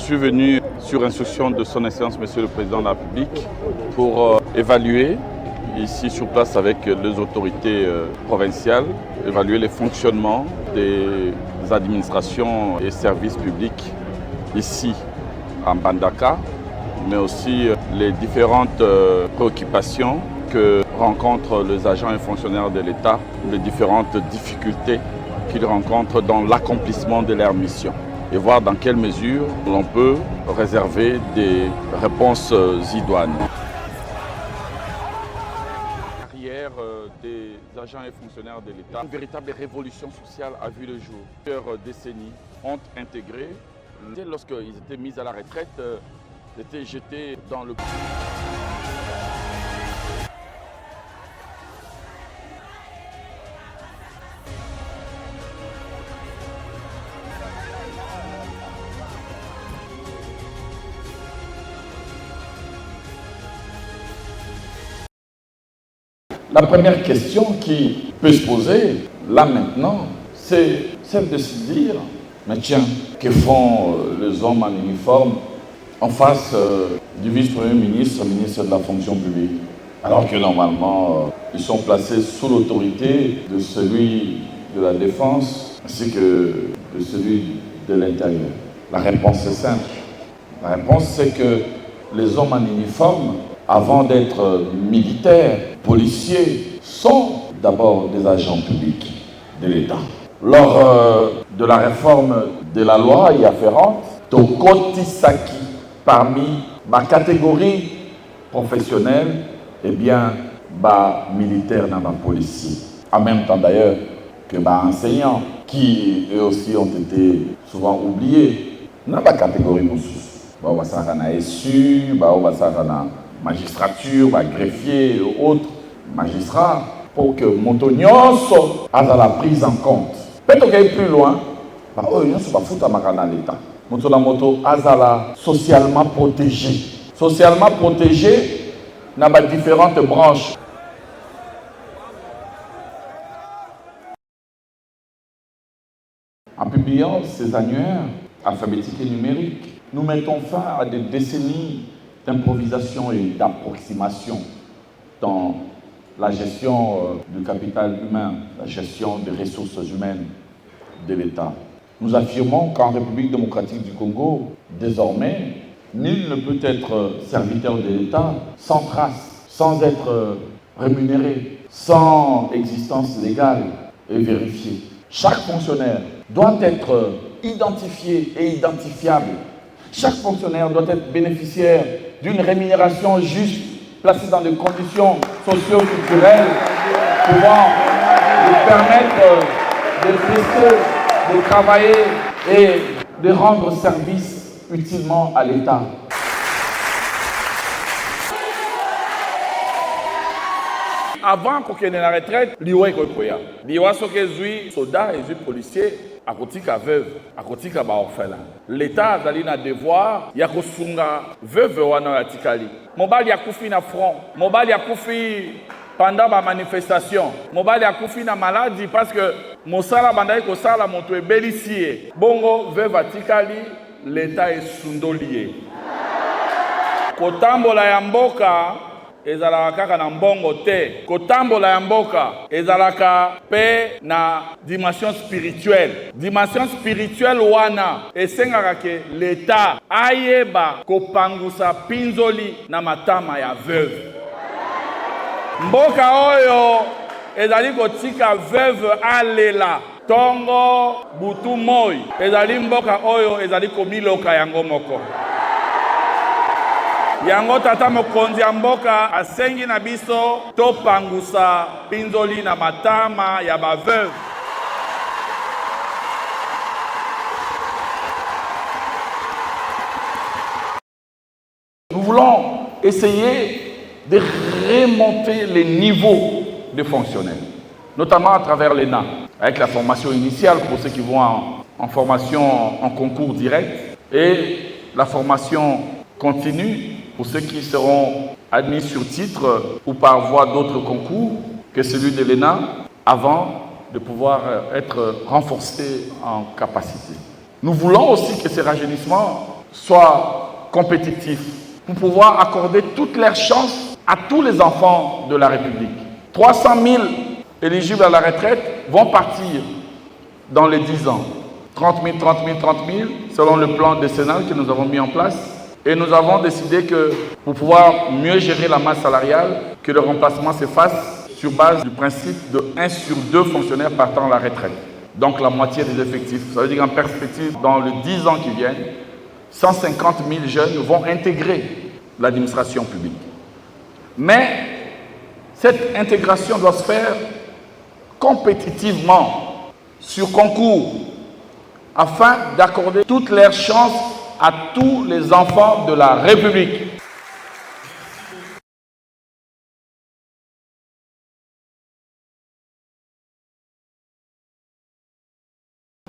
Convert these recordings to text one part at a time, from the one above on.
suis venu sur instruction de son Excellence Monsieur le Président de la République pour évaluer ici sur place avec les autorités provinciales, évaluer les fonctionnements des administrations et services publics ici en Mbandaka, mais aussi les différentes préoccupations que rencontrent les agents et fonctionnaires de l'État, les différentes difficultés qu'ils rencontrent dans l'accomplissement de leur mission et voir dans quelle mesure l'on peut réserver des réponses idoines. La carrière des agents et fonctionnaires de l'État, une véritable révolution sociale a vu le jour. Plusieurs décennies ont intégré. Lorsqu'ils étaient mis à la retraite, ils étaient jetés dans le... La première question qui peut se poser, là maintenant, c'est celle de se dire, mais tiens, que font les hommes en uniforme en face du vice-premier ministre, ministre de la fonction publique, alors que normalement, ils sont placés sous l'autorité de celui de la défense ainsi que de celui de l'intérieur. La réponse est simple. La réponse, c'est que les hommes en uniforme, avant d'être militaires, policiers, sont d'abord des agents publics de l'État. Lors de la réforme de la loi y afférente, Tokotisaki, parmi ma catégorie professionnelle, eh bien, militaire dans ma policier. En même temps d'ailleurs que enseignants, qui eux aussi ont été souvent oubliés. Dans ma catégorie, nous on va s'en aller SU, on va s'en aller magistrature, greffier et autres magistrats, pour que Montognoso a la prise en compte. Peut-être qu'il y plus loin, il n'y a pas foutre à l'État. Moto a socialement protégé. Socialement protégé, il y a différentes branches. En publiant ces annuaires alphabétiques et numériques, nous mettons fin à des décennies d'improvisation et d'approximation dans la gestion du capital humain, la gestion des ressources humaines de l'État. Nous affirmons qu'en République démocratique du Congo, désormais, nul ne peut être serviteur de l'État sans trace, sans être rémunéré, sans existence légale et vérifiée. Chaque fonctionnaire doit être identifié et identifiable. Chaque fonctionnaire doit être bénéficiaire d'une rémunération juste, placée dans des conditions socio-culturelles pouvant lui permettre de rester, de travailler et de rendre service utilement à l'État. Avant qu'on ait la retraite, liwa ikoya. Liwa soke zui soldat et zui policier, à côté de veuve, à côté de orphelin. L'État a un devoir, il y a kosunga veuve wana yatikali. Mobali ya kufi na front, mobali ya kufi pendant ma manifestation, mobali ya kufi na maladie parce que mosala bandai ko sala moto e belicier. Bongo veuve atikali, l'État est sundolié. Kotambola ya mboka ezalaka kaka na mbongo te. Kotambola ya mboka ezalaka pe na dimension spirituelle. Dimension spirituelle wana esengaka ke l'État ayeba kopangusa pinzoli na matama ya veuve. Mboka oyo ezali kotika veuve alela tongo butu moi. Ezali mboka oyo ezali komiloka yango moko. Yango tata mokonzi ya mboka asengi na biso topangusa pinzoli na matama ya baveuve. Nous voulons essayer de remonter les niveaux de fonctionnaires, notamment à travers l'ENA, avec la formation initiale pour ceux qui vont en formation en concours direct et la formation continue pour ceux qui seront admis sur titre ou par voie d'autres concours que celui de l'ENA avant de pouvoir être renforcés en capacité. Nous voulons aussi que ces rajeunissements soit compétitif, pour pouvoir accorder toutes les chances à tous les enfants de la République. 300 000 éligibles à la retraite vont partir dans les 10 ans. 30 000, 30 000, 30 000, selon le plan décennal que nous avons mis en place. Et nous avons décidé que pour pouvoir mieux gérer la masse salariale, que le remplacement se fasse sur base du principe de 1 sur 2 fonctionnaires partant à la retraite. Donc la moitié des effectifs. Ça veut dire qu'en perspective, dans les 10 ans qui viennent, 150 000 jeunes vont intégrer l'administration publique. Mais cette intégration doit se faire compétitivement, sur concours, afin d'accorder toutes les chances à tous les enfants de la République.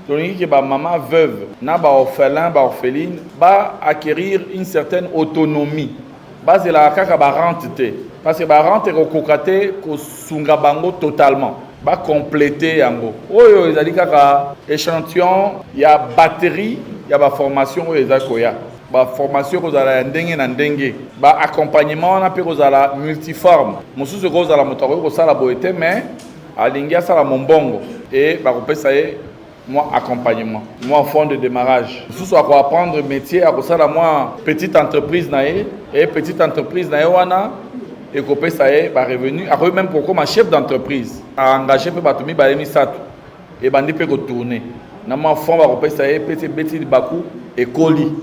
Que ma maman veuve, orphelin, orpheline, va acquérir une certaine autonomie. C'est la rente. Parce que la rente est recocatée totalement. Va compléter yango. Oyo ezali kaka échantillon, il y a batterie, il y a formation oyo ezakoya. Ba formation ko zala ndenge na ndenge. Ba accompagnement na pe ko zala multiforme. Mosusu ko zala moto ko sala boete mais alingia sala mombongo et ba kopesa ye moi accompagnement, moi fonds de démarrage. Mosusu ko apprendre métier a ko sala moi petite entreprise na ye et petite entreprise na ye wana et que ça est revenu, même pour comme chef d'entreprise, à engager pour batumi balemi satou et bandi peut retourner. Nama fond va couper ça est petit petit bakou et colis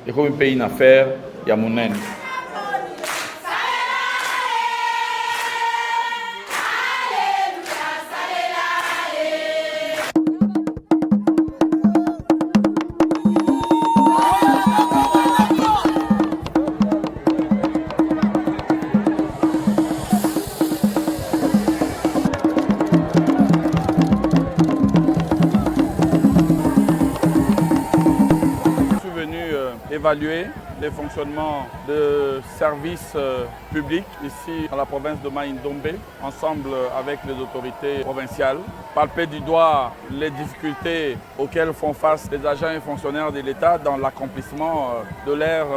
et comme pays une affaire ya monen. Évaluer les fonctionnements de services publics ici dans la province de Mai-Ndombe, ensemble avec les autorités provinciales. Palper du doigt les difficultés auxquelles font face les agents et fonctionnaires de l'État dans l'accomplissement de leur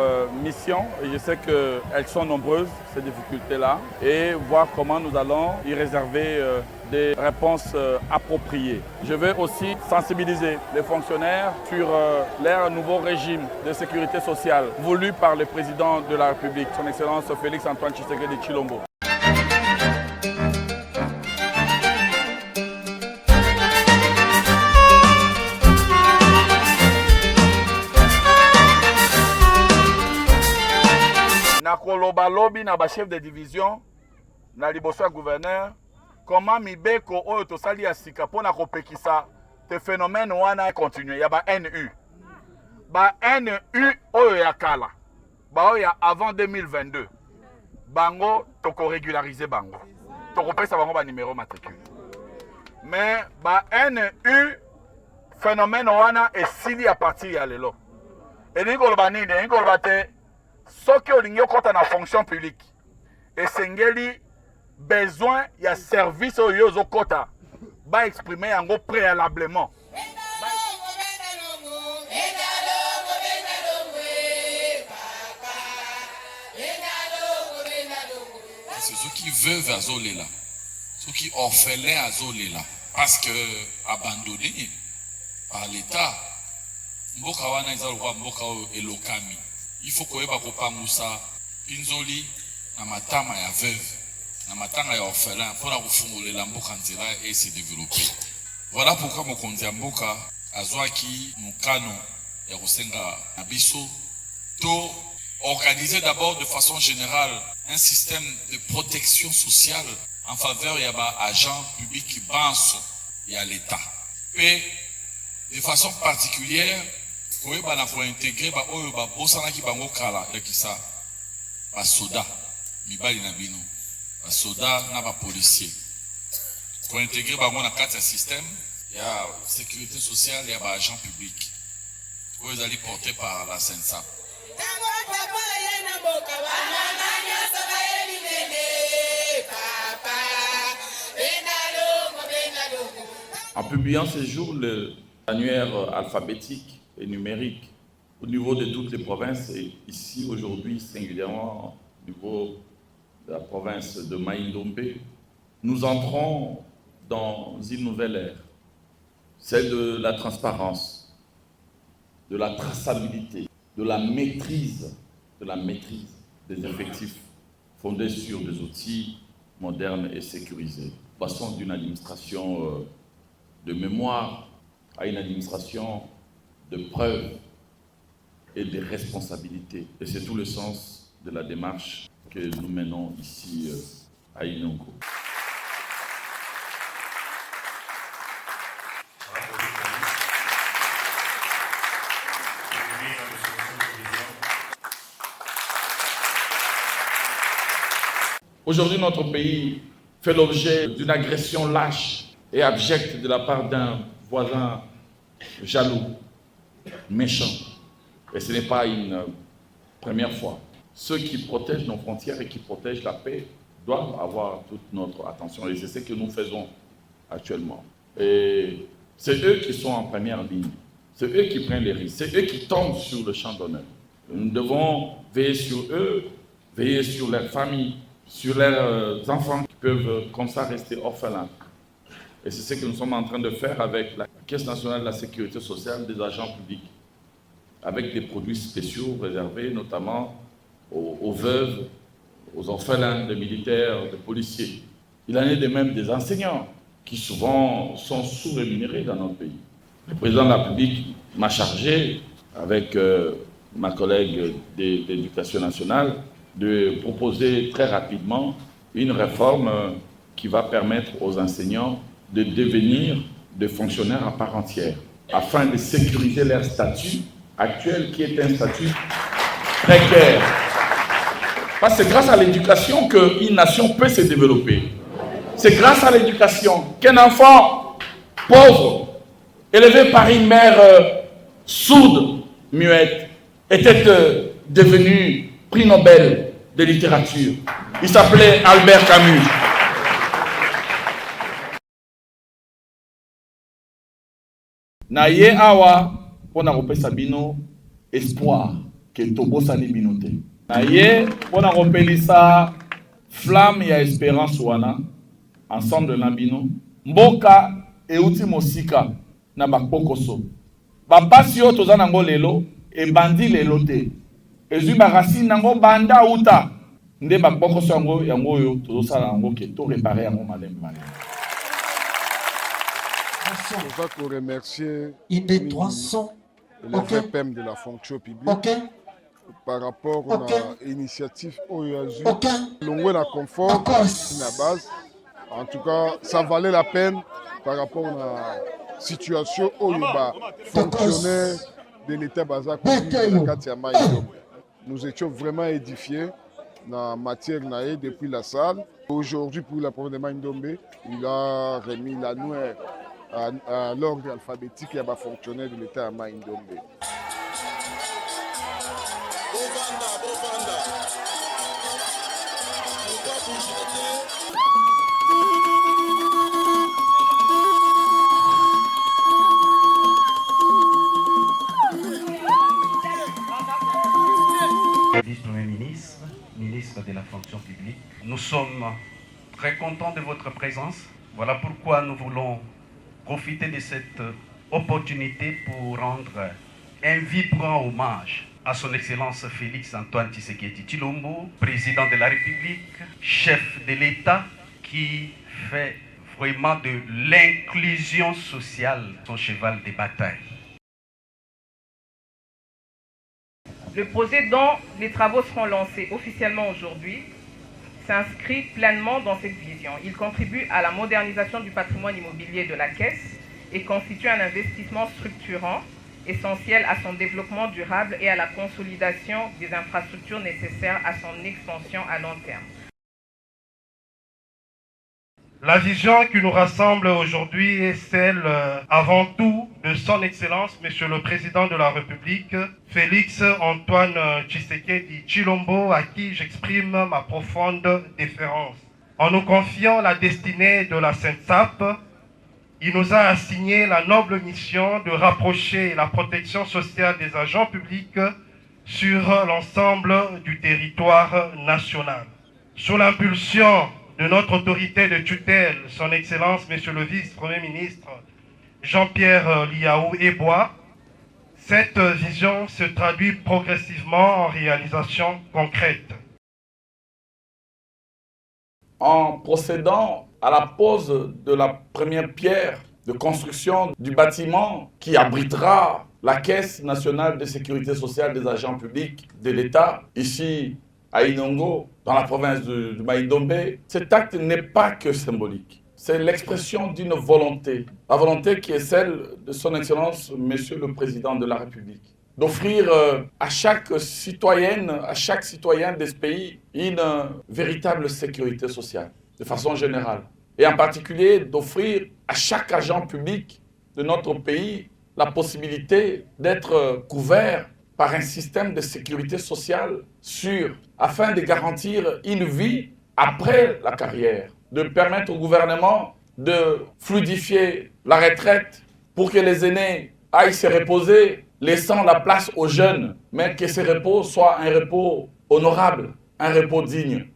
mission. Et je sais qu'elles sont nombreuses, ces difficultés-là, et voir comment nous allons y réserver des réponses appropriées. Je veux aussi sensibiliser les fonctionnaires sur leur nouveau régime de sécurité sociale voulu par le président de la République, son Excellence Félix Antoine Tshisekedi Tshilombo. Nakoloba lobi na ba chef de division na liboso ya gouverneur comment mibeko oyo tosali ya sika pona kopekisa te phénomène wana continue ya ba NU. Ba NU oyo ya kala. Ba oyo ya avant 2022. Bango toko régulariser bango. Toko pesa bango ba numéro matricule. Mais ba NU phénomène wana esili à partir ya lelo. Et nikoloba nini, nikoloba te soki olingi okota na fonction publique. Esengeli besoin il y a service au yozo kota ba exprimer yango préalablement. C'est ceux qui veulent azolela, ceux qui orphelins azolela, parce que abandonnés par l'État, mboka wana ezalwa mboka elokami. Il faut koyeba kopangusa pinzoli na matama ya veuve. Na matanga ya orphelin pour la kufungulela mboka nzela et se développer. Voilà pourquoi mokonzi ya mboka azwaki mukano ya kosenga na biso to organiser d'abord de façon générale un système de protection sociale en faveur ya ba agents publics banso ya l'État. Et de façon particulière koyeba na ko intégrer ba oyo ba bosanaki bango kala ya kisa ba soda mibali na bino. Soda na ba policier pour intégrer bango na kati ya système ya sécurité sociale ya ba agent public oyo ezali porté par la SENSA. En publiant ce jour l'annuaire alphabétique et numérique au niveau de toutes les provinces et ici aujourd'hui singulièrement au niveau de la province de Mai-Ndombe, nous entrons dans une nouvelle ère, celle de la transparence, de la traçabilité, de la maîtrise des effectifs fondés sur des outils modernes et sécurisés. Passons d'une administration de mémoire à une administration de preuve et de responsabilité. Et c'est tout le sens de la démarche que nous menons ici à Inongo. Aujourd'hui, notre pays fait l'objet d'une agression lâche et abjecte de la part d'un voisin jaloux, méchant. Et ce n'est pas une première fois. Ceux qui protègent nos frontières et qui protègent la paix doivent avoir toute notre attention. Et c'est ce que nous faisons actuellement. Et c'est eux qui sont en première ligne. C'est eux qui prennent les risques. C'est eux qui tombent sur le champ d'honneur. Nous devons veiller sur eux, veiller sur leurs familles, sur leurs enfants qui peuvent comme ça rester orphelins. Et c'est ce que nous sommes en train de faire avec la Caisse nationale de la sécurité sociale des agents publics, avec des produits spéciaux réservés notamment aux veuves, aux orphelins, des militaires, des policiers. Il en est de même des enseignants qui souvent sont sous-rémunérés dans notre pays. Le président de la République m'a chargé, avec ma collègue de l'Éducation nationale, de proposer très rapidement une réforme qui va permettre aux enseignants de devenir des fonctionnaires à part entière, afin de sécuriser leur statut actuel qui est un statut précaire. Parce que c'est grâce à l'éducation qu'une nation peut se développer. C'est grâce à l'éducation qu'un enfant pauvre, élevé par une mère sourde, muette, était devenu prix Nobel de littérature. Il s'appelait Albert Camus. Naye awa pona kopesa bino espoir que tobosani bino te. Naye pona kopelisa flamme ya espérance wana ensemble na bino. Mboka euti mosika na bakokoso. Bapasi yo toza nango lelo ebandi lelo te. Ezui barasi nango banda uta. Nde bakokoso yango yo tozosala yango ke to réparer yango malem. Je voudrais remercier le VPM de la fonction publique par rapport à l'initiative OEAZU. L'on a confort, la base. En tout cas, ça valait la peine par rapport à la situation où il y a fonctionnaire de l'État Bazak. Nous étions vraiment édifiés dans la matière depuis la salle. Aujourd'hui, pour la province de Mai-Ndombe, il a remis la noire à l'ordre alphabétique qui a fonctionné de l'État à Mai-Ndombe. Vice-Premier ministre, ministre de la fonction publique, nous sommes très contents de votre présence. Voilà pourquoi nous voulons profiter de cette opportunité pour rendre un vibrant hommage à son Excellence Félix Antoine Tshisekedi Tshilombo, président de la République, chef de l'État, qui fait vraiment de l'inclusion sociale son cheval de bataille. Le projet dont les travaux seront lancés officiellement aujourd'hui s'inscrit pleinement dans cette vision. Il contribue à la modernisation du patrimoine immobilier de la Caisse et constitue un investissement structurant essentiel à son développement durable et à la consolidation des infrastructures nécessaires à son extension à long terme. La vision qui nous rassemble aujourd'hui est celle, avant tout, de son Excellence, Monsieur le Président de la République, Félix Antoine Tshisekedi Tshilombo, à qui j'exprime ma profonde déférence. En nous confiant la destinée de la Sainte-Sape, il nous a assigné la noble mission de rapprocher la protection sociale des agents publics sur l'ensemble du territoire national. Sous l'impulsion de notre autorité de tutelle, son Excellence, Monsieur le Vice-Premier ministre Jean-Pierre Liaou Ebois, cette vision se traduit progressivement en réalisation concrète. En procédant à la pose de la première pierre de construction du bâtiment qui abritera la Caisse nationale de sécurité sociale des agents publics de l'État, ici à Inongo, dans la province du Maïdombe, cet acte n'est pas que symbolique. C'est l'expression d'une volonté, la volonté qui est celle de son Excellence, Monsieur le Président de la République, d'offrir à chaque citoyenne, à chaque citoyen de ce pays une véritable sécurité sociale, de façon générale. Et en particulier d'offrir à chaque agent public de notre pays la possibilité d'être couvert par un système de sécurité sociale sûr, afin de garantir une vie après la carrière, de permettre au gouvernement de fluidifier la retraite pour que les aînés aillent se reposer, laissant la place aux jeunes, mais que ce repos soit un repos honorable, un repos digne.